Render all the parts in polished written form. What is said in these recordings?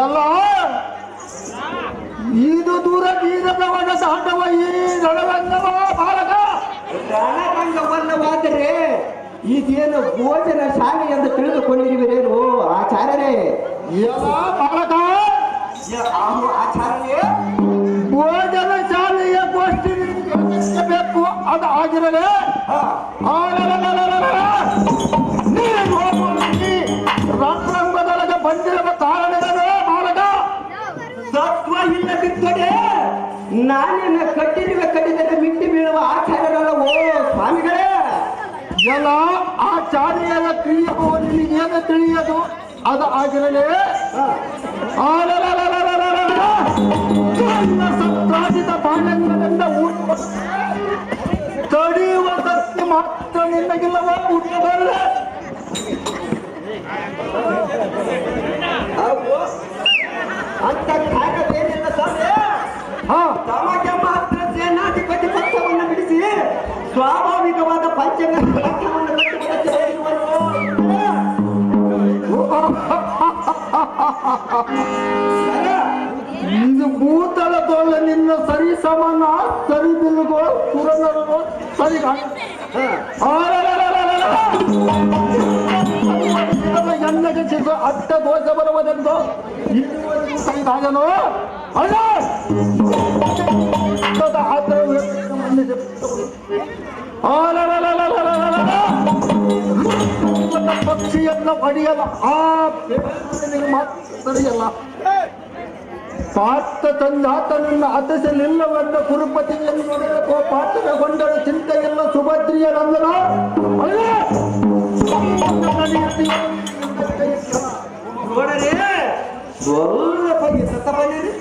ಎಲ್ಲ ಇದು ದೂರ ದೀರ್ಘವಾದ ಆಟವ ಈ ರಣರಂಗವ ಬಾಲಕ ರಣರಂಗವಲ್ಲವಾದರೆ ಈಗೇನು ಭೋಜನ ಶಾಲೆ ಎಂದು ತಿಳಿದುಕೊಂಡಿರುವಿರೇನು ಆಚಾರ್ಯರೇ? ಎಲ್ಲ ಬಾಲಕ ಆಚಾರ್ಯರೇ, ಭೋಜನ ಶಾಲೆಯ ಗೋಷ್ಠಿ ಬೇಕು ಅದು ಆಗಿರಲೇ ರಣರಂಗದೊಳಗೆ ಬಂದಿರುವ ಕಾರಣವೇನು ಬಾಲಕ? ಸತ್ವ ಇಲ್ಲದಿದ್ದರೆ ನಾನಿನ ಕಟ್ಟಿರುವ ಕಡಿದರೆ ಮಿಟ್ಟಿ ಬೀಳುವ ಆಚಾರ್ಯರಲ್ಲವೋ ಸ್ವಾಮಿಗಳೇ? ಎಲ್ಲ ಆಚಾರ್ಯರ ಕ್ರಿಯೆಗೂ ನಿನಗೇನು ತಿಳಿಯದು ಅದು ಆಗಿರಲೇ ಸತ್ರಾಜಿತ ಬಾಲ್ಯಂಗದಿಂದ ತಡೆಯುವ ಸತ್ಯ ಮಾತ್ರ ನಿನ್ನಗಿಲ್ಲವ ಹುಟ್ಟಬಲ್ಲ ಅಂತ ಕಾಗದೇನಿಲ್ಲ ಸ್ವಾಮಿ. ತಮಗೆ ಮಾತ್ರ ಸೇನಾಧಿಪತಿ ಪಕ್ಷವನ್ನು ಬಿಡಿಸಿ ಸ್ವಾಭಾವಿಕವಾದ ಪಂಚಂಗ ಪಕ್ಷವನ್ನು ಇದು ಭೂತಲ ತೋಳ ನಿನ್ನ ಸರಿ ಸಮಾನ ಸರಿ ಬಿಲ್ಗೋ ಸುರನರು ಸರಿ ಎಣ್ಣೆಗೆ ಚಿಕ್ಕ ಅಟ್ಟ ದೋಷ ಬರುವುದೆಂದು ಸರಿದಾಗನು ಪಕ್ಷಿಯನ್ನು ಪಡೆಯಲ್ಲ ಆ ಮಾತ್ರ ಸರಿಯಲ್ಲ. ಪಾತ್ರ ತಂದಾತನನ್ನು ಅತಿಸಲಿಲ್ಲವೆಂದ ಕುರುಪತಿಯನ್ನು ನೋಡಬೇಕು ಪಾತ್ರಗೊಂಡರ ಚಿಂತೆಯಲ್ಲ ಸುಭದ್ರಿಯರಂದನ ನೋಡರೆ ಸ್ವಲ್ಪ ಸತ್ತ ಬನ್ನಿರಿ.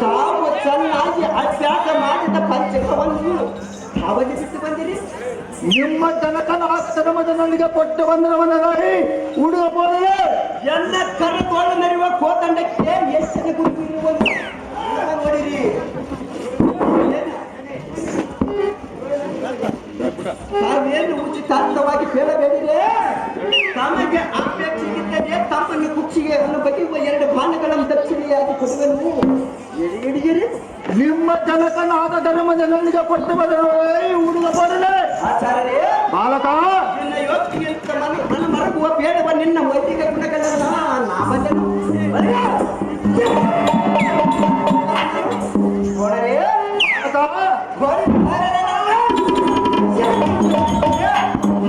ತಾವು ಚೆನ್ನಾಗಿ ಅಭ್ಯಾಸ ಮಾಡಿದ ಪಂಚಕವನ್ನು ಅವಧಿ ಬಿಟ್ಟು ಬಂದಿರಿ. ನಿಮ್ಮ ಜನಕನ ಆಶ್ರಮದೊಂದಿಗೆ ಕೊಟ್ಟು ಬಂದವನಾಗಿ ಹುಡುಗ ಬೋಳೆ ಎಲ್ಲ ಕರಗೋಳು ಮೆರೆಯುವ ಕೋತಂಡಕ್ಕೆ ಹೆಚ್ಚಿನ ಗುರುತು ನೋಡಿರಿ. ತಾವೇನು ಉಚಿತಾರ್ಥವಾಗಿ ಕೇಳಬೇಡಿದೆ. ತಮಗೆ ಅಪೇಕ್ಷೆಗಿದ್ದರೆ ತಮ್ಮನ್ನು ಕುಕ್ಷಿಗೆ ಅನ್ನು ಬಗೆಯುವ 2 ಬಾಣಗಳನ್ನು ದಕ್ಷಿಣೆಯಾಗಿ ಕೊಡುವೆನು. ಹಿಡಿಯಿರಿ. ನಿಮ್ಮ ಜನಕನಾದ ಧರ್ಮದೊಂದಿಗೆ ಕೊಟ್ಟು ಬಂದವನಾಗಿ ಹುಡುಗ ಬೋಳೆ ಆಚಾರ್ಯರೇ, ಬಾಲಕ ನಿನ್ನ ಯೋಗ್ಯಂತ ಮನ ಮರಗುವ ಬೇಡವ ನಿನ್ನ ವೈದಿಕ ಗುಣಗಳನ್ನ ನಾ ಬಂದನು. ನೋಡರೆ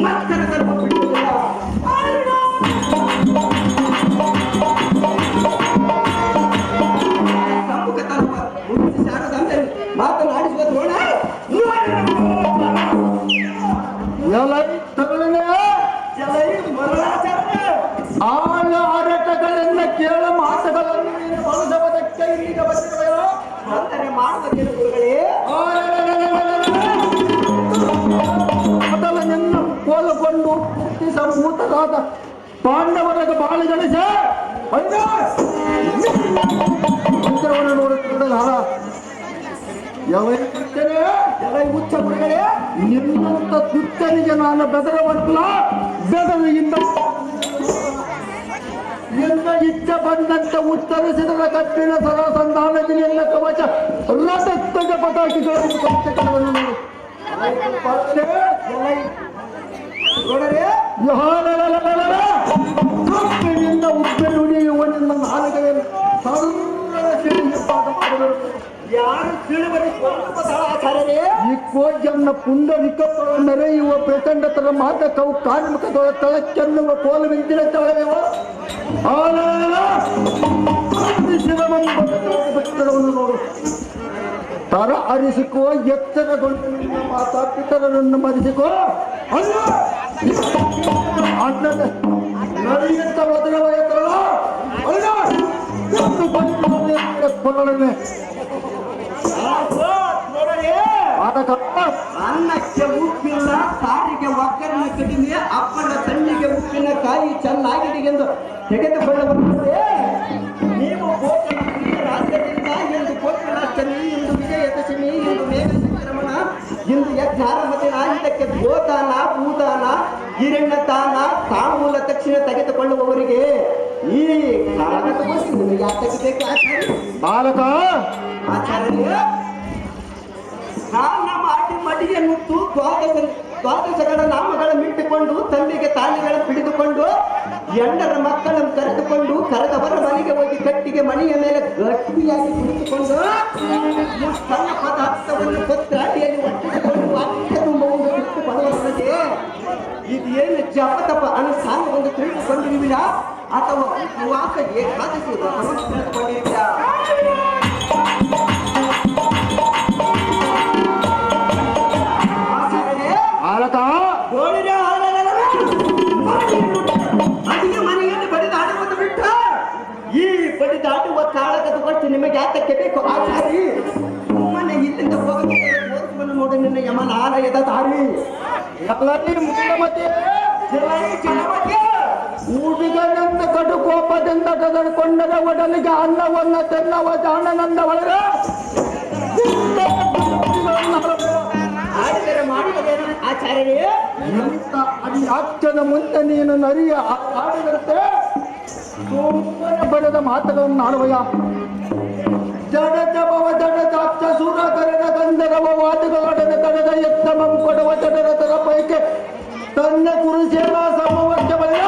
ಮಕ್ಕಳ ಗರ್ಭ ಬಿಡುವುದಿಲ್ಲ. ಸಮ್ಮುಖ ತರುವ ಮುಗಿಸಿ ಶಾರದಂತೆ ಮಾತನಾಡಿಸುವ ನೋಡ ಆಳ ಆಡಟಗಳಿಂದ ಕೇಳ ಮಾತುಗಳನ್ನು ಬಳಸುವುದಕ್ಕೆ ಈಗ ಬಂದಿರುವೆಯೋ ಅಂದರೆ ಮಾಡುವುದೇನು ಗುರುಗಳೇ? ಮೊದಲ ನಿನ್ನ ಕೋಲುಕೊಂಡು ಸಂಭೂತರಾದ ಪಾಂಡವರಾದ ಬಾಳಿ ಗಣೇಶ ಮಂದಿರವನ್ನು ನೋಡುತ್ತಿದ್ದ ಹುಚ್ಚ ಗುರುಗಳೇ, ನಿನ್ನಂತ ತುತ್ತನಿಗೆ ನಾನು ಬೆದರವಲ್ಲ. ಬೆದರಿಯಿಂದ ನಿನ್ನ ಇಚ್ಛೆ ಬಂದಂತೆ ಉತ್ತರಿಸಿದ ಕಬ್ಬಿಣ ಸರಸಂಧಾನದಲ್ಲಿ ಎಲ್ಲ ಕವಚ ರಥಸ್ತಗ ಪಟಾಕಿಗಳನ್ನು ಪಂಚಕಗಳನ್ನು ಕಬ್ಬಿನಿಂದ ಉಪ್ಪೆ ನುಡಿಯುವ ನಿನ್ನ ನಾಲಿಗೆಯನ್ನು ಸರ್ವ ಪಾಠ ಮಾಡಬೇಕು. ಯಾರು ತಿಳಿವರಿ ಆಚಾರ್ಯರೇ? ಈ ಕೋಜನ್ನ ಪುಂಡರಿಕ ಮೆರೆಯುವ ಪ್ರಚಂಡತರ ಮಾದಕವು ಕಾರ್ಮಿಕದೊಳ ತಳಕ್ಕೆನ್ನುವ ಕೋಲು ಮಿಂಚಿನ ತಳವೆವ ಬೆಟ್ಟವನ್ನು ನೋಡು. ತರ ಅರಿಸಿಕೋ, ಎತ್ತರಗೊಂಡು ನಿನ್ನ ಮಾತಾ ಪಿತರನ್ನು ಮರಿಸಿಕೋ. ಅಣ್ಣದ ನರಿಯಂತ ಮೊದಲವ ಎತ್ತರಲ್ಲ ಕೊರಳನೆ ಅನ್ನಕ್ಕೆ ಉಪ್ಪಿಲ್ಲ, ಸಾರಿಗೆ ಒಗ್ಗರಣೆ ಕಡಿಮೆ, ಅಪ್ಪನ ತಣ್ಣಿಗೆ ಉಪ್ಪಿನಕಾಯಿ ಚೆನ್ನಾಗಿದೆ ಎಂದು ತೆಗೆದುಕೊಳ್ಳಬರುತ್ತದೆ. ನೀವು ರಾಜ್ಯದಿಂದ ಎಂದು ಕೋಟಿಲಾಷ್ಟಮಿ, ಇಂದು ವಿಜಯದಶಮಿ, ಇಂದು ಮೇಘ ಸಂಕ್ರಮಣ, ಇಂದು ಯಜ್ಞಾರಂಭದ ಇದಕ್ಕೆ ಗೋದಾನ, ಭೂದಾನ, ಹಿರಣ್ಯದಾನ, ತಾಂಬೂಲ ತಕ್ಷಣ ತೆಗೆದುಕೊಳ್ಳುವವರಿಗೆ ಈ ನಾಗದ ಬಸ್ ನಿಮಗೆ ಯಾತಕ್ಕೆ ಬೇಕು ಆಚಾರ್ಯ? ಬಾಲಕ ಆಚಾರ್ಯ ನನ್ನ ಮಡಿಗೆ ನುಟ್ಟು ದ್ವಾದಶಗಳ ನಾಮಗಳ ಮಿಟ್ಟುಕೊಂಡು ತಂದೆಗೆ ತಾಲಿಗಳ ಹಿಡಿದುಕೊಂಡು ಎಂಡರ ಮಕ್ಕಳನ್ನು ಕರೆದುಕೊಂಡು ಕರೆದವರ ಮನೆಗೆ ಹೋಗಿ ಕಟ್ಟಿಗೆ ಮನೆಯ ಮೇಲೆ ಗಟ್ಟಿಯಾಗಿ ಕುಳಿತುಕೊಂಡು ಸಣ್ಣ ಪದಾರ್ಥವನ್ನು ಕೊತ್ತರಾಟಿಯಲ್ಲಿ ಒಟ್ಟಿಸಿಕೊಂಡು ವಾಕ್ಯ ತುಂಬುವುದು ತಿಳಿದುಕೊಳ್ಳುವುದಕ್ಕೆ ಇದು ಏನು ಜಪತಪ ಅನುಷ್ಠಾನವನ್ನು ತಿಳಿದುಕೊಂಡಿರುವಿರಾ ಅಥವಾ ಉಪವಾಸ ಏಕಾದಶಿ ವ್ರತವನ್ನು ತಿಳಿದುಕೊಂಡಿರುವಿರಾ? ಬಾಲಕ ಅದಿಗೆ ಮನೆಯಲ್ಲಿ ಬಡಿದಾಡುವುದು ಬಿಟ್ಟ ಈ ಬಡಿದಾಡುವ ಕಾಳಗದ ಗೊತ್ತು ನಿಮಗೆ ಯಾತಕ್ಕೆ ಬೇಕು ಆಚಾರಿ? ಸುಮ್ಮನೆ ಇಲ್ಲಿಂದ ಹೋಗಬೇಕು ನೋಡಿ ನಿನ್ನ ಯಮನ ಆಲಯದ ದಾರಿ ಊಟಿಗನಂದ ಕಡು ಕೋಪದಿಂದ ಕದರ್ಕೊಂಡರ ಒಡಲಿಗೆ ಅನ್ನವನ್ನ ತೆನ್ನವ ಜಾಣನಂದ ಒಳಗ ಆಡಿದರೆ ಮಾಡುವುದೇನು ಆಚಾರ್ಯರೇ? ಎಂತ ಅಡಿಯಾಕ್ಷನ ಮುಂದೆ ನೀನು ನರಿಯ ಆಡಿದಂತೆ ಸುಮ್ಮನೆ ಬರೆದ ಮಾತುಗಳನ್ನು ಆಡುವಯ ಜಡ ಜಪವ ಜಡ ಚಾಕ್ಷ ಸೂರ ಕರೆದ ಗಂಧರ್ವ ವಾದಿಗಳೊಡನೆ ತಡೆದ ಎತ್ತಮಂ ಕೊಡುವ ಜಡರತರ ಪೈಕೆ ತನ್ನ ಕುರುಸೇನಾ ಸಮವರ್ಗ ಬರೆಯ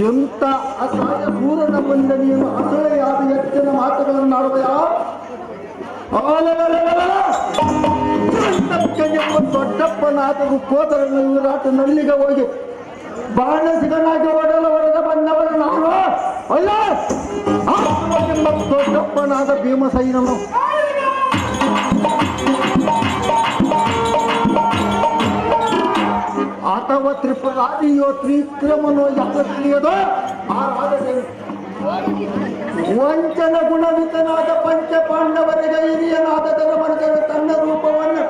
ಎಂತ ಅಸಹಾಯ ಸೂರನ ಮುಂದೆ ನೀನು ಅಸಹ್ಯಾದ ಎತ್ತಿನ ಮಾತುಗಳನ್ನು ಆಡುವಯ ದೊಡ್ಡಪ್ಪನಾದರೂ ಕೋದರನ್ನು ವಿರಾಟ ನಲ್ಲಿಗೆ ಹೋಗಿ ಬಾಣಸಿಗನಾಗಿ ಒಡಲ ಹೊಡೆದ ಬಂದವರ ನಾನು ಅಲ್ಲ ಎಂಬ ದೊಡ್ಡಪ್ಪನಾದ ಭೀಮಸೈನನು ಅಥವಾ ತ್ರಿಪುರಾದಿಯೋ ತ್ರಿಕ್ರಮನೋ ಯಾವ ತಿಳಿಯದೋ ಆ ರಾಜದೇವಿ ವಂಚನ ಗುಣವಿತನಾದ ಪಂಚ ಪಾಂಡವರಿಗೆ ಹಿರಿಯನಾದ ಧರ್ಮನಿಗೆ ತನ್ನ ರೂಪವನ್ನು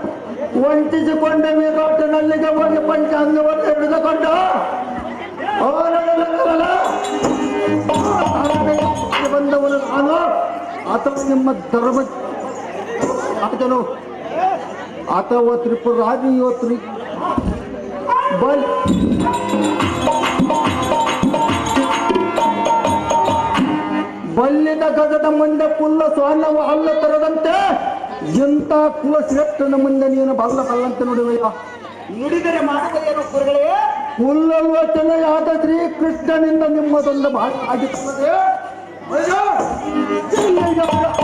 ವಂಚಿಸಿಕೊಂಡ ಮೇಘಾಟನಲ್ಲಿಗೆ ಹೋಗಿ ಪಂಚಾಂಗವನ್ನು ಹಿಡಿದುಕೊಂಡ ಬಂದವನು ನಾನು ಅಥವಾ ನಿಮ್ಮ ಧರ್ಮ ರಾಜನು ಅಥವಾ ತ್ರಿಪುರಾದಿಯೋ ಬಲ್ಲಿದ ಗಜದ ಮುಂದೆ ಪುಲ್ಲ ಸ್ವಾನವು ಅಲ್ಲ ತರದಂತೆ ಎಂತ ಕುಲ ಶ್ರೇಷ್ಠನ ಮುಂದೆ ನೀನು ಬಲ್ಲಂತೆ ನೋಡುವೆಯ ನುಡಿದರೆ ಮಾಡುವುದೇನು ಗುರುಗಳೇ? ಪುಲ್ಲಲ್ವಚನೆಯಾದ ಶ್ರೀಕೃಷ್ಣನಿಂದ ನಿಮ್ಮದೊಂದು ಭಾಗ ಆಗಿರುತ್ತದೆ.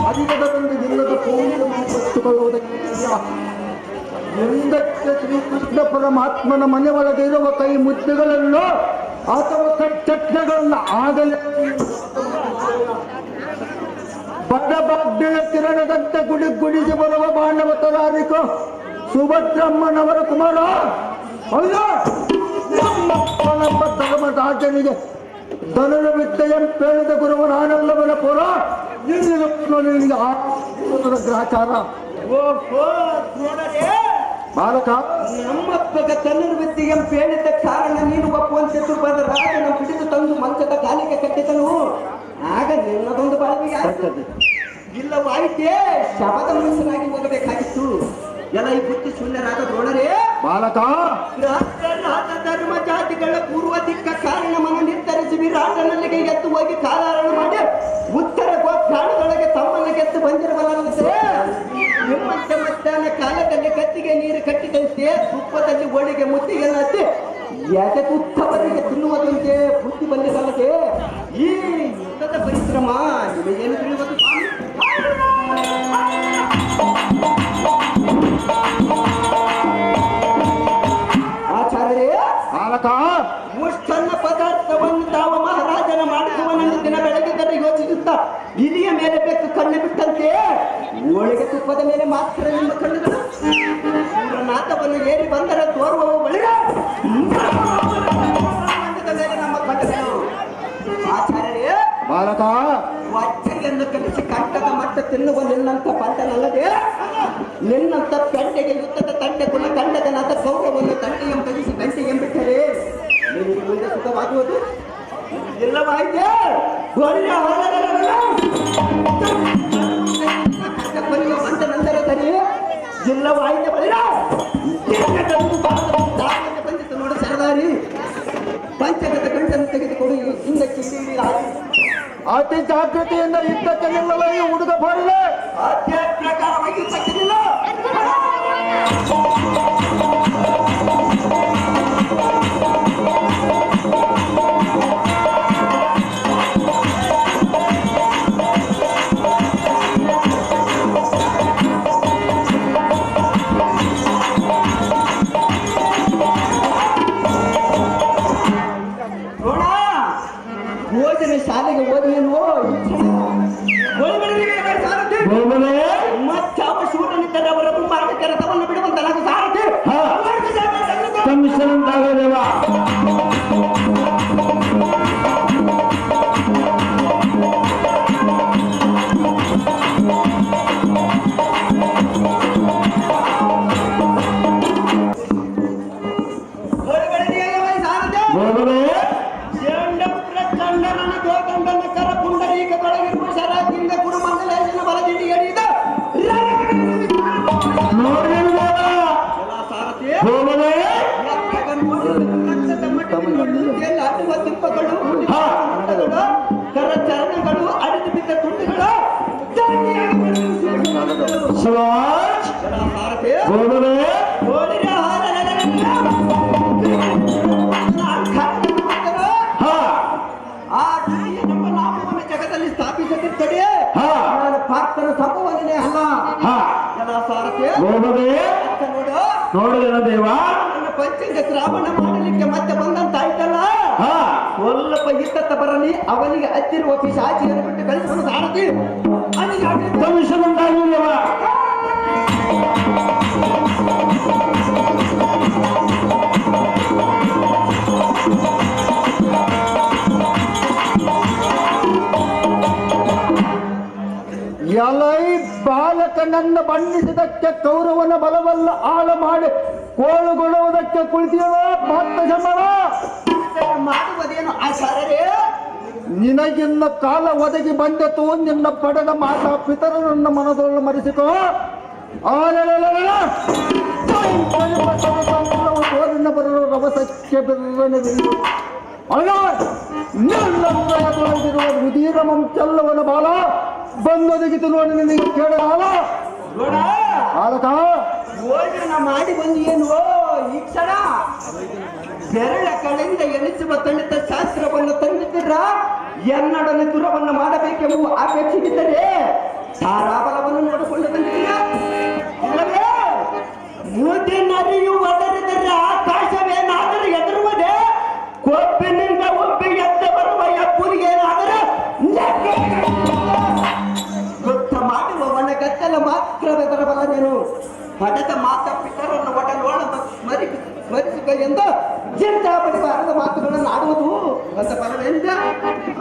ಅಧಿಕದೊಂದು ಇಲ್ಲದ ಪೂರ್ಣಗೊಳಿಸಿಕೊಳ್ಳುವುದಕ್ಕೆ ಎಂದಕ್ಕೆ ಶ್ರೀಕೃಷ್ಣ ಪರಮಾತ್ಮನ ಮನೆ ಒಳಗೆ ಇರುವ ಕೈ ಮುದ್ದೆಗಳನ್ನು ಅಥವಾ ಕಚ್ಚಟ್ನೆಗಳನ್ನು ಆಗಲೇ ಬಡಬಡ್ಡೆಯ ಕಿರಣದಂತೆ ಗುಡಿಸಿ ಬರುವ ಬಾಂಡವ ತರಾರಿಕ ಸುಭದ್ರಮ್ಮನವರ ಕುಮಾರ ನಮ್ಮ ಧರ್ಮರಾಜನಿಗೆ ಧನುರ ವಿದ್ಯೆಯನ್ನು ಪೇಳಿದ ಗುರುವ ನಾನೆಲ್ಲವನ ಪುರ ನಿನಗೆ ಗ್ರಹಚಾರ ಬಾಲಕ ನಮ್ಮಪ್ಪಗ ತನ್ನರು ವಿದ್ಯೆಗೆ ಪೇಳಿದ ಕಾರಣ ನೀನು ಒಪ್ಪುವಂತೆ ಬಂದ ರಾಜನ ಹಿಡಿದು ತಂದು ಮಂಚದ ಕಾಲಿಗೆ ಕಟ್ಟಿದನು. ಆಗ ನಿನ್ನದೊಂದು ಬಾಳ್ವೆಗೆ ಇಲ್ಲವಾಯಿತೇ ಶಬದ ಮನುಷ್ಯನಾಗಿ ಹೋಗಬೇಕಾಗಿತ್ತು. ಎಲ್ಲ ಈ ಬುದ್ಧಿ ಶೂನ್ಯರಾದ ದ್ರೋಣರೇ ಬಾಲಕ ರಾಜ ಧರ್ಮ ಜಾತಿಗಳ ಪೂರ್ವ ದಿಕ್ಕ ಕಾರಣವನ್ನು ನಿರ್ಧರಿಸಿ ವಿರಾಟನಲ್ಲಿಗೆ ಎದ್ದು ಹೋಗಿ ಕಾಲಾರಣ ಮಾಡಿ ಉತ್ತರ ಗೋಪ್ರಾಣದೊಳಗೆ ತಮ್ಮನ್ನು ಗೆದ್ದು ಬಂದಿರಬಲ್ಲಂತೆ. ನಿಮ್ಮಂತೆ ಮಧ್ಯಾಹ್ನ ಕಾಲದಲ್ಲಿ ಕತ್ತಿಗೆ ನೀರು ಕಟ್ಟಿದಂತೆ ತುಪ್ಪದಲ್ಲಿ ಒಳಿಗೆ ಮುತ್ತಿಗೆ ಹತ್ತಿ ಎದೆ ತುತ್ತವರಿಗೆ ತಿನ್ನುವುದಂತೆ ಬುದ್ಧಿ ಬಂದಿರಲ್ಲದೆ ಈ ಯುದ್ಧದ ಪರಿಶ್ರಮ ನಿಮಗೇನು ತಿಳಿಯುವುದು? ಆಚಾರ್ಯರೇ ಬಾಲಕ ಮುಷ್ಟನ್ನ ಪದಾರ್ಥವನ್ನು ತಾವು ಮಹಾರಾಜನ ಮಾಡಿಸುವನೆಂದು ದಿನ ಬೆಳಗಿದ್ದರೆ ಯೋಚಿಸುತ್ತಾ ಇಲಿಯ ಮೇಲೆ ಬೆಕ್ಕು ಕಣ್ಣು ಬಿಟ್ಟಂತೆ ಹೋಳಿಗೆ ತುಪ್ಪದ ಮೇಲೆ ಮಾತ್ರ ನಿಮ್ಮ ಕಣ್ಣುಗಳು ನಾಥವನ್ನು ಏರಿ ಬಂದರೆ ತೋರುವ ಬಳಿಗ ಮೇಲೆ ನಮ್ಮ ಕಣ್ಣುಗಳು. ಆಚಾರ್ಯರೇ ಬಾಲಕ ವಚ್ಚೆಯನ್ನು ಕಲಿಸಿ ಕಂಠದ ಮಟ್ಟ ತಿನ್ನುವ ನಿನ್ನಂತ ಪಂಟನಲ್ಲದೆ ನಿನ್ನಂತ ಪೆಂಡೆಗೆ ಯುದ್ಧದ ತಂಡೆ ಕುಲ ಕಂಡದನಾದ ಗೌರವವನ್ನು ತಂಡೆಯಂ ಕಲಿಸಿ ಗಂಟೆಗೆ ಬಿಟ್ಟರೆ ನಿನಗೆ ಮುಂದೆ ಸುಖವಾಗುವುದು ಇಲ್ಲವಾಯಿತೆ. ಪಂಟನಂತರ ಸರಿ ಇಲ್ಲವಾಯಿತೆ ಬಳಿರ ಬಂದಿತ್ತು ನೋಡ ಸರದಾರಿ ಪಂಚಗತ ಗಂಟನ್ನು ತೆಗೆದುಕೊಡು ಹಿಂದಕ್ಕೆ ಅತಿ ಜಾಗೃತಿಯಿಂದ ಯುದ್ಧಕ್ಕೆ ನಿಲ್ಲಲು ಈ ಹುಡುಗ ಬಾರಿದೆ. ಅದೇ ಪ್ರಕಾರವಾಗಿ ಯುದ್ಧಕ್ಕೆ ನಿಲ್ಲ. ಶಾಲೆಗೆ ಓದಿಯೇನು ಮತ್ತಾವ ಶೂಟನಿದ್ದರೆ ಅವರ ಮಾರ್ಗ ಕೆಲಸವನ್ನು ಬಿಡುವಂತ ನನಗೆ ಸಾರಥಿ ಕಮಿಷನ್ ಕರಚರಣಗಳು ಅರಿದು ಬಿದ್ದ ತುಂಡುಗಳು ನಮ್ಮ ನಾಮವನ್ನು ಜಗದಲ್ಲಿ ಸ್ಥಾಪಿಸುತ್ತಿರ್ತದೆ. ನಾನು ಪಾರ್ಥನ ಸಂಭವನೇ ಅಲ್ಲ ಸಾರಥಿ ನೋಡಿದ ದೇವ ನನ್ನ ಪಂಚಂಗ ಶ್ರಾವಣ ಮಾಡಲಿಕ್ಕೆ ಮತ್ತೆ ಬಂದಂತಾಯ್ತಲ್ಲ. ಸ್ವಲ್ಪ ಇತ್ತ ಬರಲಿ ಅವನಿಗೆ ಹತ್ತಿರುವ ಪಿಶಾಚಿಯನ್ನು ಬಿಟ್ಟು ಕಳಿಸಲು ಸಾರಥಿ ಕಮಿಷನ್ ಉಂಟಾಗಿಲ್ಲವ. ಎಲೈ ಬಾಲಕನನ್ನು ಬಂಧಿಸಿದಕ್ಕೆ ಕೌರವನ ಬಲವಲ್ಲ ಆಳ ಮಾಡಿ ಕೋಳುಗೊಳ್ಳುವುದಕ್ಕೆ ಕುಳಿತಿರುವ ಭಕ್ತ ಜಮನ ಮಾಡುವುದೇನು ಆಚಾರ್ಯರೇ? ನಿನಗಿನ್ನ ಕಾಲ ಒದಗಿ ಬಂದೆತು. ನಿನ್ನ ಪಡೆದ ಮಾತಾ ಪಿತರನ್ನ ಮನದೊಳ್ಳು ಮರೆಸಿಕೋ. ಓದಿನ ಬರಲು ರಭಸಕ್ಕೆ ಬೆಲ್ಲನೆವಿಲ್ಲ. ನಿಲ್ಲೊಳಗಿರುವ ಉದೀರ ಮಂಚಲ್ಲವನ ಬಾಲ ಬಂದೊದಗಿತು ನೋಡಿ ನಿನಗೆ ಕೇಳ ಆಲಕ ಯೋಜನ ಮಾಡಿ ಬಂದು ಏನು ಈ ಕ್ಷಣ ಬೆರಳ ಕಡೆಯಿಂದ ಎಣಿಸುವ ತಣಿತ ಶಾಸ್ತ್ರವನ್ನು ತಂದಿದ್ದೀರ. ಎನ್ನಡನೆ ದುರವನ್ನು ಮಾಡಬೇಕೆಂಬುವ ಅಪೇಕ್ಷಿಸಿದ್ದರೆ ತಾರಾಬಲವನ್ನು ನೋಡಿಕೊಂಡು ಬಂದಿದ್ದೀರ. ಇಲ್ಲವೇ ಮುದಿನರಿಯುವುದರಿದರೆ ಆಕಾಶವೇನಾದರೂ ಎದುರುವುದೇ? ಕೊಬ್ಬಿನಿಂದ ಒಬ್ಬಿ ಎದ್ದ ಬರುವ ಎಪ್ಪುರಿಗೇನಾದರೂ ಗೊತ್ತ ಮಾಡುವ ಒಣಗತ್ತಲ ಮಾತ್ರವೇ ಬರಬಲ್ಲ. ನೀನು ಪಡೆದ ಮಾತ ಪಿತರನ್ನು ಒಡಲೋಣ ಸ್ಮರಿಸಿಕ ಎಂದು ಜಿಂದಾಪಡಿಬಾರದ ಮಾತುಗಳನ್ನು ಆಡುವುದು ಅಂತ ಬರವೇಂದ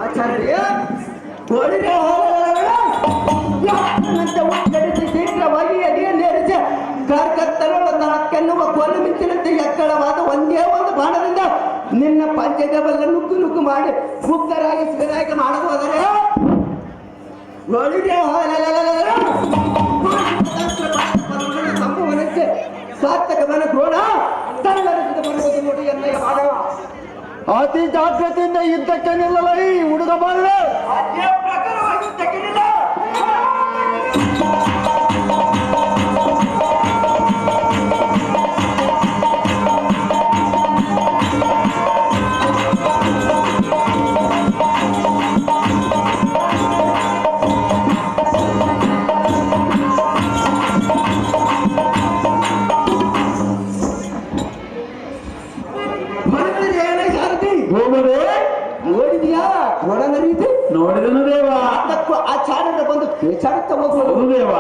ಆಚಾರ್ಯ ಉಚ್ಚರಿಸಿ ಶೀಘ್ರವಾಗಿ ಎದೆಯನ್ನೇರಿಸಿ ಕಾರ್ಕತ್ತಲೊಳ ತನಕ್ಕೆನ್ನುವ ಕೊಲ್ಲು ಮಿಂಚಿನಂತೆ ಎಕ್ಕಳವಾದ ಒಂದೇ ಒಂದು ಬಾಣದಿಂದ ನಿನ್ನ ಪಂಚದೇವಲ್ಲ ನುಗ್ಗು ನುಗ್ಗು ಮಾಡಿ ಮುಕ್ತರಾಗಿ ಸ್ಥಿರಾಗಿ ಮಾಡಲು ಹೋದರೆ ಸಂಭವನಕ್ಕೆ ಸಾರ್ಥಕವನ ದ್ರೋಣ ತಲ್ಲರಿಸಿದ ಬರುವುದು ನೋಡಿ ಎನ್ನಯ ಮಾಡುವ ಅತಿ ಜಾಗೃತಿಯಿಂದ ಯುದ್ಧಕ್ಕೆ ನಿಲ್ಲಲ ಈ ಹುಡುಗ ಬಾರದೆ. ಅದೇ ಪ್ರಕಾರವಾಗಿ ಯುದ್ಧಕ್ಕೆ ನಿಲ್ಲ. ನೋಡಿದ್ಯಾ ಒಡನರೀತಿ ನೋಡಿದನು ದೇವ. ಅದಕ್ಕೂ ಆಚಾರ್ಯರು ಬಂದು ಪೇಚಾಡುತ್ತಾ ಹೋಗುವುದು ದೇವ.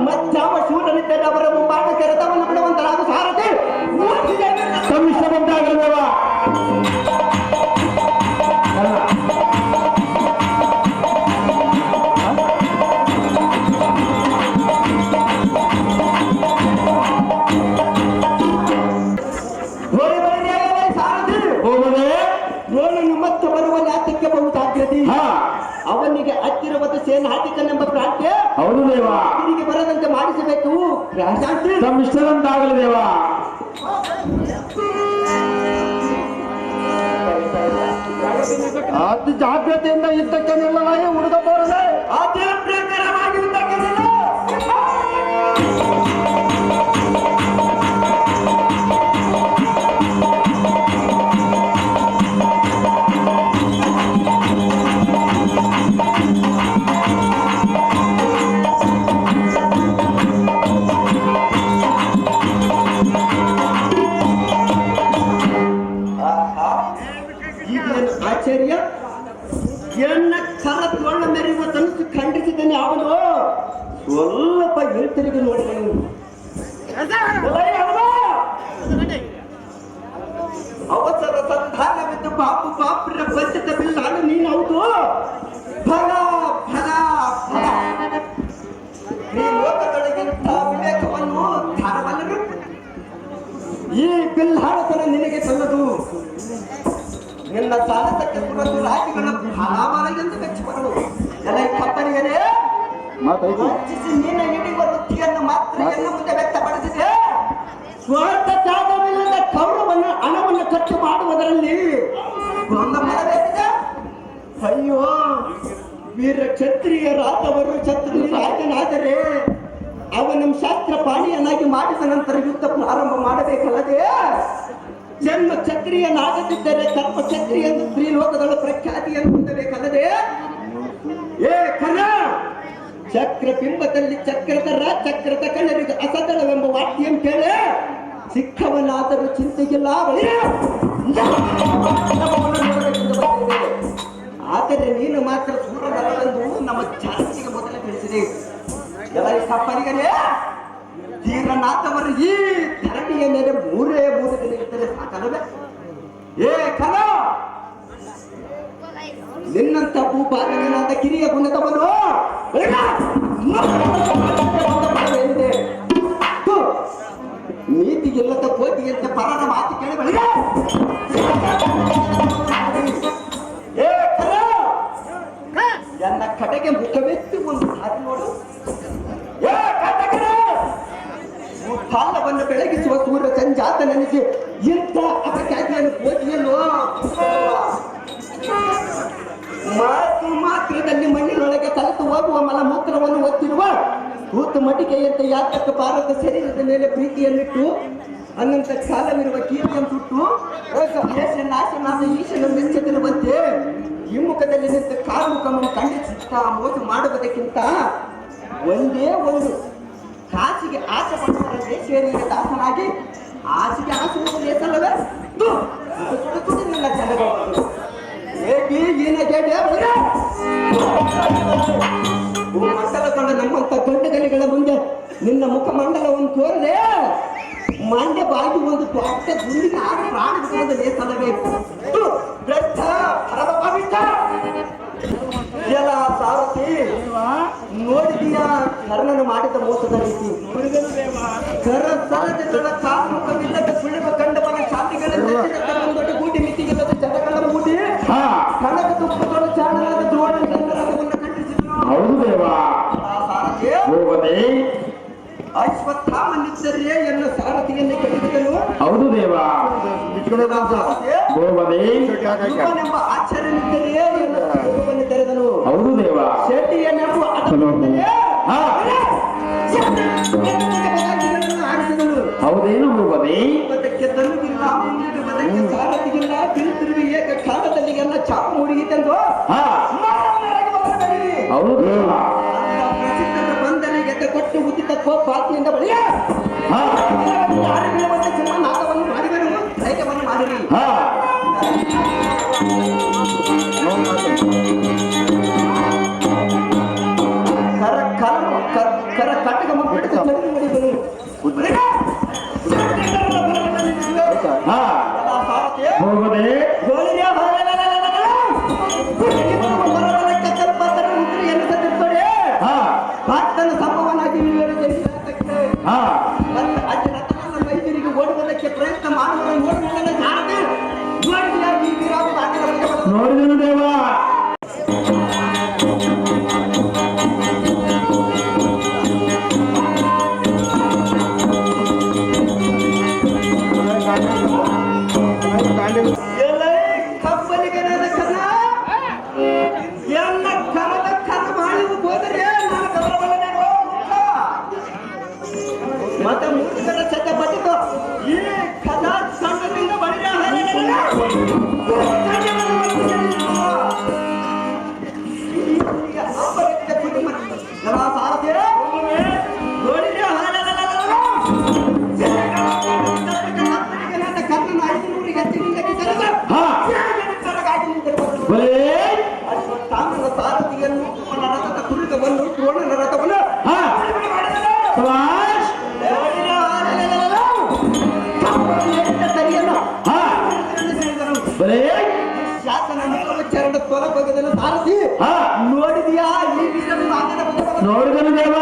ಮತ್ತಾವ ಶೂರನಿದ್ದರೆ ಅವರ ಮುಂಭಾಗ ಕೆರೆತವನ್ನು ಬಿಡುವಂತರಾದ ಸಾರಥಿ ಕಮಿಷ ಬಂದಾಗ ದೇವ. ಮತ್ತೆ ಬರುವ ಲಾತಕ್ಕೆ ಬಹು ಜಾಗ್ರತೆ. ಅವನಿಗೆ ಹತ್ತಿರವಾದ ಸೇನಾಧಿಕನೆಂಬ ಪ್ರಾಂತ್ಯ ಹೌದು ದೇವ. ತಿರುಗಿ ಬರದಂತೆ ಮಾಡಿಸಬೇಕು. ಕಮಿಷನ್ ದೇವ. ಅತಿ ಜಾಗ್ರತೆಯಿಂದ ಇದ್ದಕ್ಕೆ ನಿಲ್ಲಲಾಗಿ ಹುಡುಗ ಬೋರದೆ ಅದೇ ಪ್ರಕಾರವಾಗಿ ಯುದ್ಧಕ್ಕೆ ನಿಲ್ಲು. ಇದೇನು ಆಶ್ಚರ್ಯ, ಎನ್ನ ಕರತ್ವಳ್ಳ ಮೆರೆಯುವ ತನಸು ಖಂಡಿಸಿದ್ದೇನೆ. ಅವನು ಸ್ವಲ್ಪ ಹಿಂತಿರುಗಿ ನೋಡಿದೆ. ಅವಸರ ಸಂಧಾನವಿದ್ದು ಪಾಪು ಪಾಪ್ರ ಬಂಧಿತ ಬಿಲ್ಲಾಳು ನೀನು. ಹೌದು, ಫಲ ಫಲ ಫಲ. ಈ ಲೋಕದೊಳಗಿಂತ ವಿವೇಕವನ್ನು ಧಾರಬಲ್ಲರು. ಈ ಬಿಲ್ಲಾಳತನ ನಿನಗೆ ಸಲ್ಲದು. ನಿನ್ನ ಸಾಲಸಕ್ಕೆ ಸುರದು ರಾಜ್ಯಗಳ ಫಲಾಬಲ ಎಂದು ಮೆಚ್ಚಿಬರಲು ಎಲ್ಲ ಕಪ್ಪನಿಗನೇ ವಂಚಿಸಿ ನಿನ್ನ ಹಿಡಿಯುವ ವೃತ್ತಿಯನ್ನು ಮಾತ್ರ ಎನ್ನು ಮುಂದೆ ವ್ಯಕ್ತಪಡಿಸಿದೆ. ಸ್ವಾರ್ಥ ತ್ಯಾಗವಿಲ್ಲದ ಕೌರವನ್ನ ಹಣವನ್ನು ಖರ್ಚು ಮಾಡುವುದರಲ್ಲಿ ಒಂದು ಮಾಡಬೇಕಿದೆ. ಅಯ್ಯೋ, ವೀರ ಕ್ಷತ್ರಿಯರಾದವರು ಕ್ಷತ್ರಿಯ ರಾಜನಾದರೆ ಅವನ ಶಾಸ್ತ್ರ ಪಾಣಿಯನ್ನಾಗಿ ಮಾಡಿದ ನಂತರ ಯುದ್ಧ ಪ್ರಾರಂಭ ಮಾಡಬೇಕಲ್ಲದೆ ಜನ್ಮ ಕ್ಷತ್ರಿಯನಾಗದಿದ್ದರೆ ಕರ್ಮ ಕ್ಷತ್ರಿಯ ಎಂದು ಸ್ತ್ರೀಲೋಕಗಳ ಪ್ರಖ್ಯಾತಿಯನ್ನು ಹೊಂದಬೇಕಲ್ಲದೆ. ಏ ಕನ, ಚಕ್ರ ಬಿಂಬದಲ್ಲಿ ಚಕ್ರಧರ ಚಕ್ರದ ಕಣ್ಣರಿಗೆ ಅಸದಳವೆಂಬ ವಾಕ್ಯಂ ಕೇಳೆ. ಸಿಕ್ಕವನಾದರೂ ಚಿಂತೆಗಿಲ್ಲ, ಆದರೆ ನೀನು ಮಾತ್ರ ಸೂರನರಳೆಂದು ನಮ್ಮ ಜಾತಿಗೆ ಮೊದಲೇ ತಿಳಿಸಿದೆ. ಎಲ್ಲ ಕಪ್ಪನಿಗನೇ ಧೀರನಾಥವರು ಈ ಧರಣಿಯ ಮೇಲೆ ಮೂರೇ ದಿನ ಇದ್ದರೆ ಸಾಕಲ್ಲವೇ? ಏ ಕಲ, ನಿನ್ನಂತ ಭೂಪಾಲಕನಾದ ಕಿರಿಯ ಗುಣದವನು ನೀತಿಗಿಲ್ಲದ ಕೋತಿಯಂತ ಪರರ ಮಾತು ಕೇಳಿ ಬಳಿಗ. ಏ ಕಲ, ನನ್ನ ಕಡೆಗೆ ಮುಖವೆತ್ತಿ ಒಂದು ಹಾಕಿ ನೋಡು. ಏ ಕಾಲವನ್ನು ಬೆಳಗಿಸುವ ಸೂರ್ಯ ಸಂಜಾತ ನನಗೆ ಇಂಥ ಅಪಖ್ಯಾತಿಯನ್ನು ಕೋಟಿಯಲ್ಲೋ. ಮಾತು ಮಾತ್ರದಲ್ಲಿ ಮಣ್ಣಿನೊಳಗೆ ಕಲಿತು ಹೋಗುವ ಮಲಮೂತ್ರವನ್ನು ಒತ್ತಿರುವ ಕೂತು ಮಟಿಕೆಯಂತೆ ಯಾತಕ ಭಾರತ ಶರೀರದ ಮೇಲೆ ಪ್ರೀತಿಯನ್ನಿಟ್ಟು ಅನಂತ ಕಾಲವಿರುವ ಕೀರ್ತಿಯನ್ನು ಸುಟ್ಟು ನಾಶನಾದ ಈಶನ ಮೆಚ್ಚದಿರುವಂತೆ ಹಿಮ್ಮುಖದಲ್ಲಿ ನಿಂತ ಕಾರ್ಮುಖವನ್ನು ಖಂಡಿಸುತ್ತ ಮೋಸ ಮಾಡುವುದಕ್ಕಿಂತ ಒಂದೇ ಒಂದು ಕಾಸಿಗೆ ಆಸೆ ಪಡುವ ದೇಶೀಯರಿಗೆ ದಾಸನಾಗಿ ಆಸೆಗೆ ಆಸೆ ಲೇಸಲ್ಲವೇ? ನಿನ್ನ ಜನಗಳು ಮಂಡಲಗೊಂಡ ನಮ್ಮಂತ ಗಂಡಗಲಿಗಳ ಮುಂದೆ ನಿನ್ನ ಮುಖಮಂಡಲವನ್ನು ತೋರದೆ ಮಂಡ್ಯ ಬಾಗಿ ಒಂದು ದೊಡ್ಡ ಗುಂಡಿಗೆ ಆಗ ಪ್ರಾಣ ಬಿಡುವುದು ಲೇಸಲ್ಲಬೇಕು. ಭ್ರಷ್ಟ ಪರಮಪವಿಷ್ಟ ಎಲ್ಲ ಸಾರಥಿ ನೋಡಿದೀಯ ಕರ್ಣನು ಮಾಡಿದ ಮೋಸದ ರೀತಿ. ಕರ ಸಹಜಗಳ ಕಾಮುಖವಿಲ್ಲದ ಸುಳಿವ ಕಂಡವನ ಶಾಂತಿಗಳ ದೊಡ್ಡ ಗೂಟಿ ಮಿತಿಗಿಲ್ಲದ ಜನಗಳ ಮೂಡಿ ಕನಕ ತುಪ್ಪದೊಳ ಚಾಣದ ದ್ರೋಣವನ್ನು ಖಂಡಿಸಿದ್ರು. ಹೌದು ದೇವಾ. ಅಶ್ವತ್ಥಾಮನಿದ್ದರೆ ಎನ್ನ ಸಾರಥಿಯನ್ನು ಕೆಡಿಸಿದನು. ಹೌದು ದೇವಾ. ಎಂಬ ಆಚಾರ್ಯನಿದ್ದರೆ ಎನ್ನ ತೆರೆದನು. ಹೌದು ದೇವಾ. ಶೆಟ್ಟಿಯನೆಂಬ ಆರಿಸಿದನು. ಹೌದೇನು ಭೂಪತಿ? ಬದಕ್ಕೆ ತನ್ನುಗಿಲ್ಲ, ಮುಂದಿನ ಬದಕ್ಕೆ ಸಾರಥಿಗಿಲ್ಲ, ತಿರುತಿರುವಿ ಏಕ ಕಾಲದಲ್ಲಿ ಎಲ್ಲ ಚಾಪು ಮುಡಿಗಿತೆಂದು ಹೌದು ದೇವಾ. ಪ್ರಸಿದ್ಧದ ಬಂಧನ ಎದ್ದ ಕೊಟ್ಟು ಉಚಿತ ಪಾತಿಯಿಂದ ಬಳಿಯ ನಾಟವನ್ನು ಮಾಡಿದರು, ಧೈರ್ಯವನ್ನು ಮಾಡಿರಿ. ಕರ ಕಟ್ಟಗ ಮಕ್ಕಳು ಮಾಡಿದರು. ಭಕ್ತನ ಸಂಭವನಾಗಿ ವೈದ್ಯರಿಗೆ ಓಡುವುದಕ್ಕೆ ಪ್ರಯತ್ನ ಮಾಡುವ ನೋಡಿದನು ದೇವಾ. ಕಪ್ಪಲಿಗನಾದ ಕರ್ಣ ಹೊರಗೆ ಹೋಗಿದ್ದನ್ನು ಸಾರಿಸಿ ಹಾ ನೋಡಿದ್ಯಾ ಈ ವೀರನ ಮಾತಿನ ಬಗ್ಗೆ? ನೋಡಿದನು ದೇವ.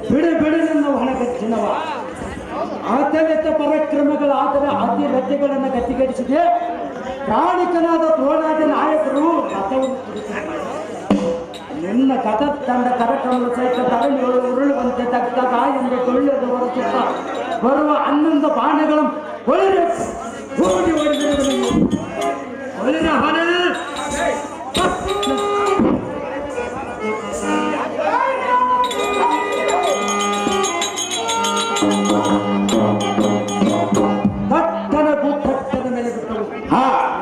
ಬಿಡು ಬಿಡು ನನ್ನ ಹೊಣಗಚ್ಚಿನವ. ಆತನೆತ್ತ ಪರಾಕ್ರಮಗಳಾದರೆ ಅತಿ ರಜೆಗಳನ್ನು ಗಟ್ಟಿಗಡಿಸಿದೆ. ಪ್ರಾಣಿಕನಾದ ದ್ರೋಣಾದ ನಾಯಕರು ರಥವನ್ನು ನಿನ್ನ ಕಥ ತಂಡ ಕರಕಮಲ ಸಹಿತ ತರಣಿಗಳು ಉರುಳುವಂತೆ ತಗ್ಗದ ಎಂದು ತೊಳ್ಳೆದು ಹೊರಸುತ್ತ ಬರುವ 11 ಬಾಣಗಳ ಹೊಳೆದ ಹೊಳೆ ಪಟ್ಟಣ ಭೂಪಟ್ಟದ ಮೇಲೆ ಬಿಟ್ಟರು.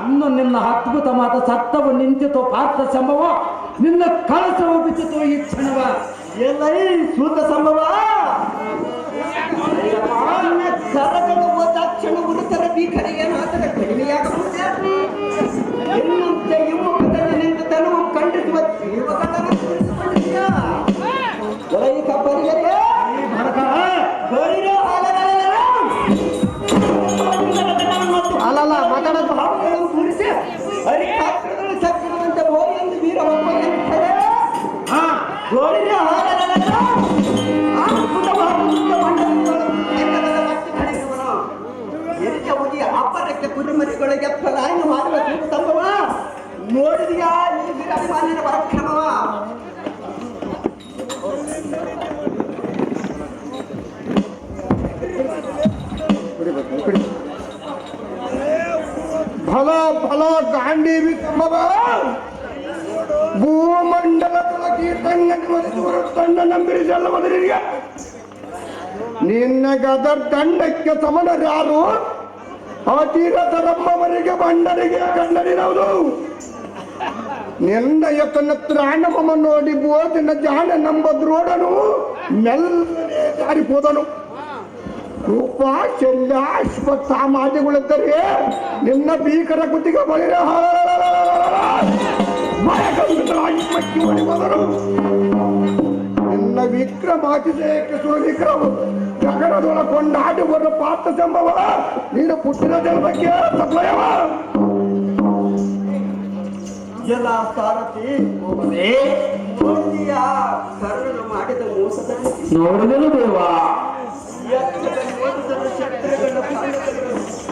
ಇನ್ನು ನಿನ್ನ ಅದ್ಭುತ ಮಾತ ಸತ್ತವು ನಿಂತಿತು ಪಾರ್ಥ ಸಂಭವ, ನಿನ್ನ ಕಳಸವು ಬಿಚ್ಚಿತು ಈ ಕ್ಷಣವ. ಎಲ್ಲೈ ಸೂತ ಸಂಭವ ಕರಗಳು ಹೋದಾಕ್ಷಣ ಗುರುತರ ಭೀಕರಿಗೆ ಮಾತ್ರ ಕಡಿಮೆಯಾಗಬಹುದು. ಇನ್ನಂತೆ ಯುವಕದಲ್ಲಿ ನಿಂತ ತನವು ಖಂಡಿಸುವ ಜೀವಗಳನ್ನು ತಿಳಿಸಿಕೊಂಡಿದೆಯಾ? ದೈಹಿಕ ಪರಿಗರಿಗೆ ಅಲ್ಲಲ್ಲ ಮಾತಾಡೋದು ಹಾವುಗಳನ್ನು ಕೂರಿಸಿ ಹರಿಕಾತ್ರದಲ್ಲಿ ಸಕ್ಕಿರುವಂತೆ ಹೋರಿ ಎಂದು ವೀರ ಒಬ್ಬ ಎನ್ನುತ್ತಾರೆ. ಗೋಳಿನ ಅಪರಕ್ಕೆ ಕುರಿಮರಿಗಳಿಗೆ ಫಲಾಯನ ಮಾಡುವ ಸಂಭವ ನೋಡಿದೆಯಾ ಈ ವೀರಮಾನ್ಯನ ಪರಾಕ್ರಮವ? ಫಲ ಫಲ ಗಾಂಡೀವಿ ಸಂಭವ ಭೂಮಂಡಲದೊಳಗೆ ತಂಗವರು ತಂಡ ನಂಬಿರಿಸಲ್ಲ ಮೊದಲಿಗೆ ನಿನ್ನ ಗದರ್ ದಂಡಕ್ಕೆ ಸಮನರ್ಯಾರು ಅತಿರಥರಮ್ಮವರಿಗೆ ಬಂಡರಿಗೆ ಕಂಡರಿರವುದು. ನಿನ್ನ ಎತ್ತನತ್ರ ಅಣ್ಣಮ್ಮ ನೋಡಿ ಬೋದಿನ ಜಾಣ ನಂಬ ದ್ರೋಡನು ಮೆಲ್ಲನೆ ಜಾರಿపోದನು. ರೂಪ ಶಲ್ಯಾಶ್ವ ಸಾಮಾಜಿಗಳಿದ್ದರೆ ನಿನ್ನ ಭೀಕರ ಕುತ್ತಿಗೆ ಬಳಿರ ಮಕ್ಕಿ ಹೊಡಿಬೋದರು. ನಿನ್ನ ವಿಕ್ರಮಾತಿಶಯಕ್ಕೆ ಸುರವಿಕ್ರಮ ಗಗನದೊಳ ಕೊಂಡಾಡಿ ಬರುವ ಪಾತ್ರ ಸಂಭವ ನೀನು ಪುಟ್ಟಿನ ಜನ್ಮಕ್ಕೆ ಸಫಲಯವ. ಜಲ ಸಾರಥಿ ಕರ್ಣನು ಮಾಡಿದ ಮೋಸದಲ್ಲಿ ನೋಡಿದನು ದೇವ.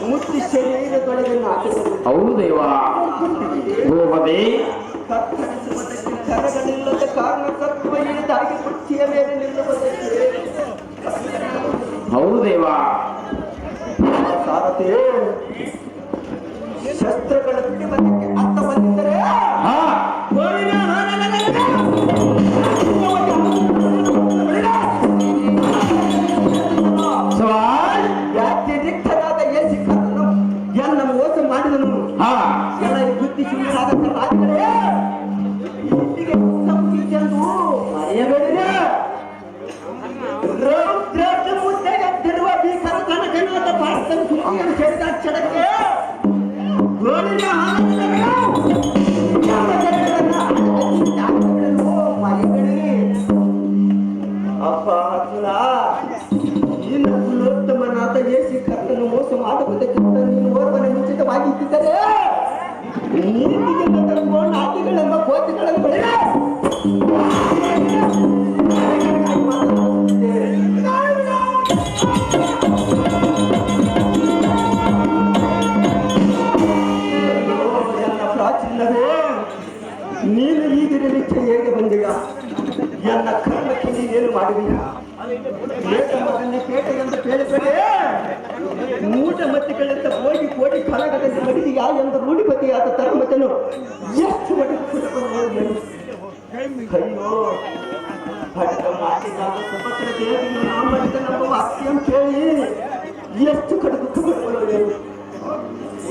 ಮುತ್ತಿ ಶರೀರದೊಳಗೆ ನಾಟಿದರು. ಹೌದು ದೇವ. ಗೋಪದೇ ಕತ್ತರಿಸುವುದಕ್ಕೆ ಕರಗಳಿಲ್ಲದ ಕಾರಣ ಕತ್ತುವ ಇಳಿದಾಗಿ ಕುರ್ಚಿಯ ಮೇಲೆ ನಿಲ್ಲುವುದಕ್ಕೆ. ಹೌದು ದೇವ. ಸಾರಥಿ ಶಸ್ತ್ರಗಳ ಬಿಡುವುದಕ್ಕೆ ಅರ್ಥ ಬಂದಿದ್ದರೆ ವ್ಯಾತಿರಿಕ್ತನಾದ ಏಸಿ ಕರ್ತನು ಎಲ್ಲ ಮೋಸ ಮಾಡಿದನು. ಎಲ್ಲರಿ ಬುದ್ಧಿ ಶೂನ್ಯರಾದ ರಾಜಗಳೇ ಇಂದಿಗೆ ಸಂಪಿಸೆಂದು ಮರೆಯಬೇಡಿದೆ. ಮುದ್ದೆ ಎದ್ದಿರುವ ಭೀಕರ ಕನಕನಾದ ಭಾರತದ ಸುದ್ದಿಯನ್ನು ಸೇರಿದ ಕ್ಷಣಕ್ಕೆ ಅಪ್ಪ ಅರ್ಜುನ, ನಿನ್ನ ಕುಲೋತ್ತಮನಾದ ಏಸಿ ಕರ್ತನು ಮೋಸ ಮಾಡುವುದಕ್ಕಿಂತ ನೀನು ಓರ್ವನ ಮುಂಚಿತವಾಗಿ ಇದ್ದಿದ್ದರೆ ನೀತಿಯಿಂದ ತರುವ ನಾಟಿಗಳೆಂಬ ಕೋತಿಗಳನ್ನು ಬೆಳೆದ ಪ್ರಾಚೀನವೇ. ನೀನು ಈಗಿರಲಿಕ್ಕೆ ಹೇಗೆ ಬಂದಿಯ? ಎಲ್ಲ ಕರ್ಮಕ್ಕೆ ನೀನೇನು ಮಾಡಿದೀಯ? ಮಗನ ಪೇಟೆ ಎಂದು ಕೇಳಿದರೆ ಮೂಟ ಮತ್ತಿಗಳಿಂದ ಹೋಗಿ ಕೋಟಿ ಕಳಗದಲ್ಲಿ ಮಡಿದೀಯಾ ಎಂದು ರೂಢಿಪತಿಯಾದ ಧರ್ಮತನು ಎಷ್ಟು ಅಯ್ಯೋ ಭಟ್ಟ ಮಾತಿಗಾದ ಸುಭದ್ರ ದೇವಿಯನ್ನು ನಾವು ಮಾಡಿದ ನಮ್ಮ ವಾಕ್ಯಂ ಕೇಳಿ ಎಷ್ಟು ಕಡೆ ದುಃಖ ಪಡುವುದು.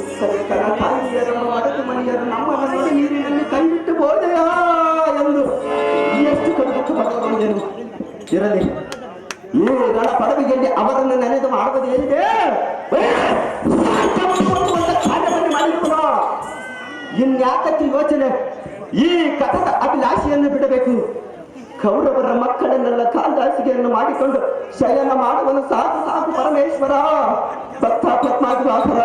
ಉತ್ತರಕರ ತಾಯಿಯರ ಅಡಕು ಮನೆಯರು ನಮ್ಮನ್ನು ನೋಡಿ ನೀರಿನಲ್ಲಿ ಕೈಬಿಟ್ಟು ಹೋದೆಯಾ ಎಂದು ಎಷ್ಟು ಕಡೆ ದುಃಖ ಪಡುವುದೇನು. ಇರಲಿ, ಈ ಗಣ ಪಡವಿಗೆಲ್ಲಿ ಅವರನ್ನು ನೆನೆದು ಮಾಡುವುದು ಏನಿದೆ? ಕಾರ್ಯವನ್ನು ಇನ್ಯಾಕತಿ ಯೋಚನೆ, ಈ ಕಥದ ಅಭಿಲಾಷೆಯನ್ನು ಬಿಡಬೇಕು. ಕೌರವರ ಮಕ್ಕಳನ್ನೆಲ್ಲ ಕಾಲ್ದಾಸಿಗೆಯನ್ನು ಮಾಡಿಕೊಂಡು ಶಯನ ಮಾಡುವನು ಸಾಕು ಸಾಕು ಪರಮೇಶ್ವರ. ಭಕ್ತ ಪದ್ಮಾಧಿವಾಸರ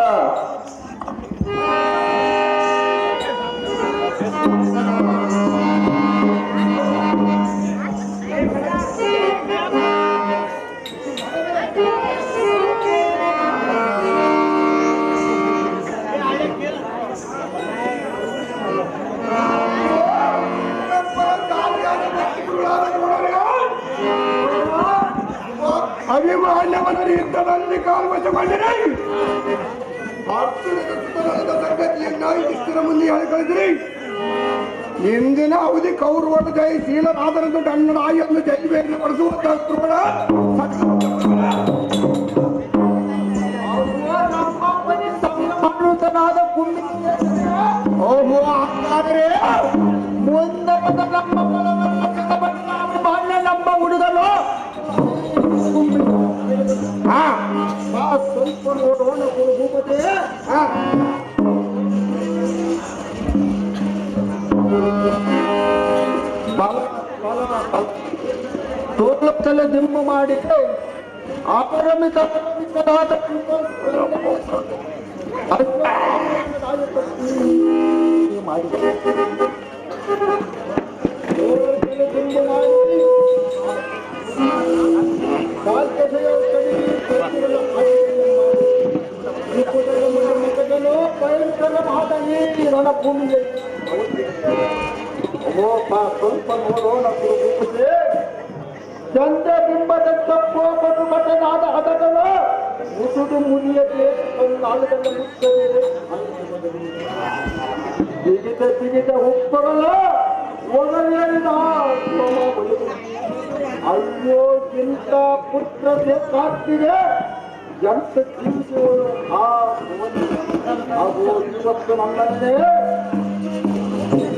ಅಭಿಮಾನ್ಯವನ ಯುದ್ಧದಲ್ಲಿ ಕಾಲ್ವಶಗೊಂಡಿರಿ. ಸಂಗತಿಯನ್ನ ಇಷ್ಟರ ಮುಂದೆ ಹೇಳಿ ಕಳಿಸಿರಿ. ಇಂದಿನ ಅವಧಿ ಕೌರವನ ಜಯಶೀಲನಾದರೆಂದು ನನ್ನ ನಾಯಿಯನ್ನು ಜೈವೇರಿನ ಪಡಿಸುವಂತಹ ಮಾಡುತ್ತನಾದ ಕುಂಡಿ. ಓಹೋ, ಆದರೆ ಮುಂದರದ ನಮ್ಮ ಹುಡುಗನು ಸ್ವಲ್ಪ ನೋಡೋಣ ಭೂಪತಿ. ತೋಲತ್ತಲೆ ದಿಂಬು ಮಾಡಿ ಅಪರಮಿತ ಭೂಮಿಗೆ ಸ್ವಲ್ಪ ನೋಡೋಣ ಚಂದ್ರಬಿಂಬದ ತಪ್ಪೋಪಟ್ಟು ಮಠನಾದ ಹದಗಳ ಮುಸುಡು ಮುನಿಯದೆ ನಾಳದಲ್ಲಿ ಮುಚ್ಚದೆ ಬಿಗಿದ ಬಿಗಿದ ಉಪ್ಪಗಳ ಒಳಗೇರಿದ ಅಯ್ಯೋ ಇಂಥ ಪುತ್ರ ಬೇಕಾಗ್ತಿದೆ ಎಂತ ಜೀವಿಸುವಳು ಹಾಗೂ ಇವತ್ತು ನನ್ನನ್ನೇ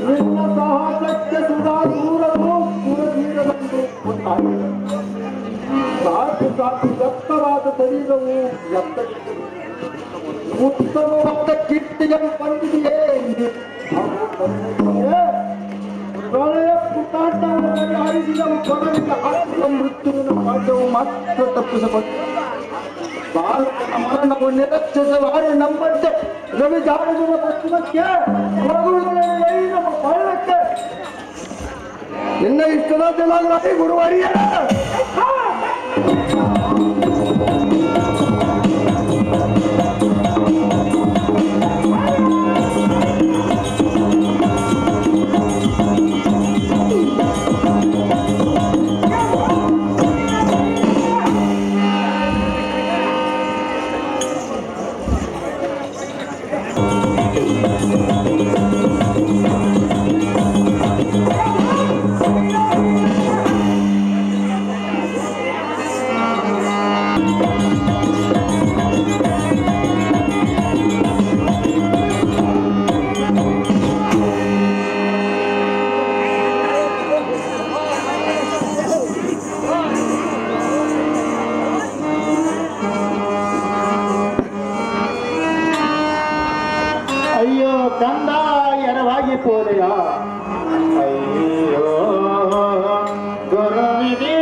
ನಿನ್ನ ಸಾಹಸಕ್ಕೆ ಸುಧಾ ದೂರವು ದೂರದೀರವೆಂದು ಗೊತ್ತಾಗಿದೆ. ಸಾಕು ಸಾಕು ವ್ಯಕ್ತವಾದ ಶರೀರವು ಎತ್ತಕ್ಕೆ ಉತ್ತಮವಾದ ಕೀರ್ತಿಗೆ ಬಂದಿದೆಯೇ ಪ್ರಳಯ ಪುಟಾಟವನ್ನು ಹರಿಸಿದವು ಕೊಡಲಿಲ್ಲ. ಮೃತ್ಯುವಿನ ಪಾಠವು ಮಾತ್ರ ತಪ್ಪಿಸಬಹುದು. ಭಾರತದ ಮರಣವು ನಿರಕ್ಷಿಸವಾರು ನಮ್ಮಂತೆ ರವಿ ಜಾಡಗುವ ಪಶ್ಚಿಮಕ್ಕೆ ನಮ್ಮ ಪಳ್ಳಕ್ಕೆ ನಿನ್ನ ಇಷ್ಟದ ಜಲಾಗ್ರಾಹಿ ಗುರುವಾರಿಯ ಅಯ್ಯೋ ಕಂದ ಎರವಾಗಿ ಪೋದೆಯ ಅಯ್ಯೋ ಗುರುವಿದೆ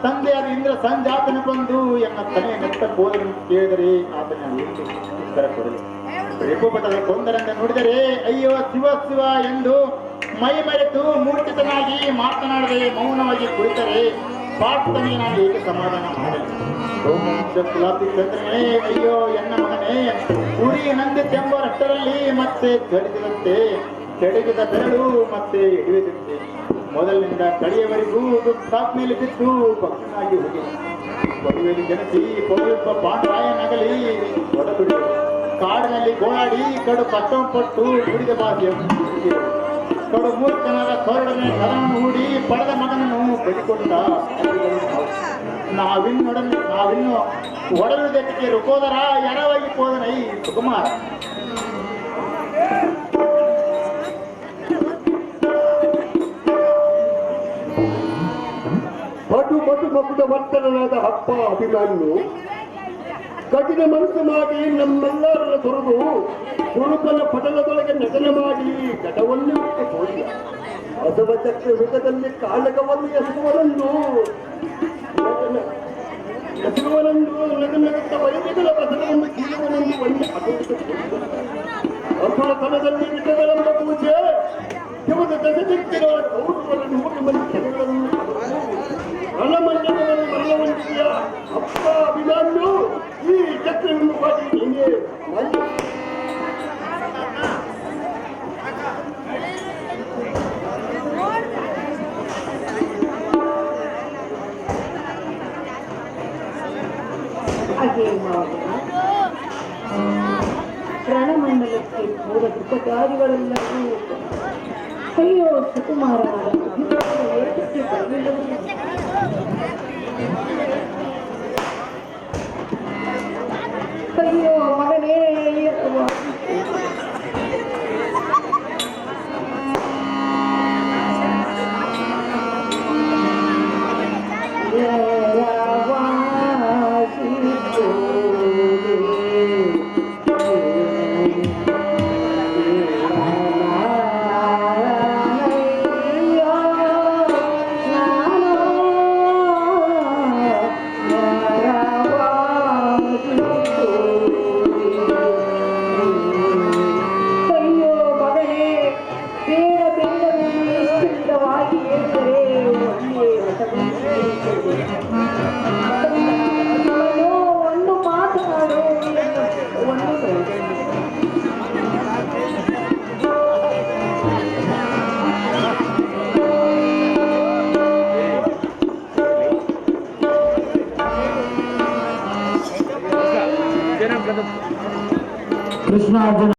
ತಂದೆಯಾದ ಇಂದ್ರ ಸಂಜಾತನ ಬಂದು ಎನ್ನ ತನೆಯ ನೆತ್ತ ಹೋದನು ಕೇಳಿದರೆ ಆತನ ಎಂದು ಉತ್ತರ ಕೊಡಲಿ. ರಿಪುಪಟದ ಕೊಂದರೆಂದ ನುಡಿದರೆ ಅಯ್ಯೋ ಶಿವ ಶಿವ ಎಂದು ಮೈ ಮರೆತು ಮೂರ್ಛಿತನಾಗಿ ಮಾತನಾಡದೆ ಮೌನವಾಗಿ ಕುಳಿತರೆ ಪಾರ್ಥನಿಗೆ ನಾನು ಹೇಗೆ ಸಮಾಧಾನ ಮಾಡಲಿ? ಕುಲಾಪಿ ಚಂದ್ರನೇ, ಅಯ್ಯೋ ಎನ್ನ ಮಗನೇ, ಉರಿ ನಂದಿತೆಂಬರಷ್ಟರಲ್ಲಿ ಮತ್ತೆ ಕೆಡಗಿದ ಬೆರಳು ಮತ್ತೆ ಹಿಡಿಯುತ್ತಿದ್ದೆ. ಮೊದಲಿನಿಂದ ಕಡೆಯವರೆಗೂ ಮೇಲೆ ಬಿದ್ದು ಭಕ್ತನಾಗಿ ಹೋಗಿ ಮದುವೆಯಲ್ಲಿ ಜನಸಿ ಪೌರಪ್ಪ ಪಾಂಡರಾಯನಾಗಲಿ ಒಡಬಿಡಿ ಕಾಡಿನಲ್ಲಿ ಗೋಳಾಡಿ ಕಡು ಕಷ್ಟಪಟ್ಟು ದುಡಿದ ಬಾಧಿಯ ಕಡು ಮೂರ್ಖನಾದ ಕರುಡನೆ ಕರವನ್ನು ಹೂಡಿ ಪಡೆದ ಮಗನನ್ನು ಬಡಿಕೊಂಡ ನಾವಿನ್ನು ಒಡಲುದಕ್ಕೆ ರುಕೋದರ ಎರವಾಗಿ ಹೋದನೈ ಸುಕುಮಾರ. ಬಟು ಮಗುದ ವರ್ತನಾದ ಹಬ್ಬ ಅಭಿಮಾನಿಯು ಕಠಿಣ ಮನಸ್ಸು ಮಾಡಿ ನಮ್ಮೆಲ್ಲರನ್ನ ತೊರೆದು ಗುರುಕಲ ಪಟಲದೊಳಗೆ ನಟನೆ ಮಾಡಿ ಘಟವನ್ನು ಬಿಟ್ಟು ಹೋದ. ಬಸವ ಚಕ್ರ ಯುಗದಲ್ಲಿ ಕಾಳಗವನ್ನು ಎಸಗುವನನ್ನು ನಗನಗುತ್ತ ವೈದ್ಯಗಳ ವಚನವನ್ನು ಕೀಳುವನೆಂದು ಒಂದು ಅಸುರತನದಲ್ಲಿ ವಿಷಗಳೆಂಬ ಪೂಜೆ ಇವತ್ತು ದಶಶಕ್ತಿಗಳ ಕೌರವರನ್ನು ಮಂದಿಗಳನ್ನು ರಣಮಂಡಲವನ್ನು ಮರಣವಂತಿಯ ಅಪ್ಪ ಅಭಿಮಾನ್ಯು ಈ ಚಕ್ರವನ್ನು ಮಾಡಿ ನೀನೇ ರಣಮಂಡಲಕ್ಕೆ ಹೋದ ಉಪಚಾರಿಗಳೆಲ್ಲರೂ ಅಯ್ಯೋ ಸುಕುಮಾರನಾದ ಏಕಕ್ಕೆ ಬರಲಿಲ್ಲವೇ? ಅಯ್ಯೋ ಮಗನೇ, ಒಂದು ಮಾತನಾಡು, ಕೃಷ್ಣ ಅರ್ಜುನ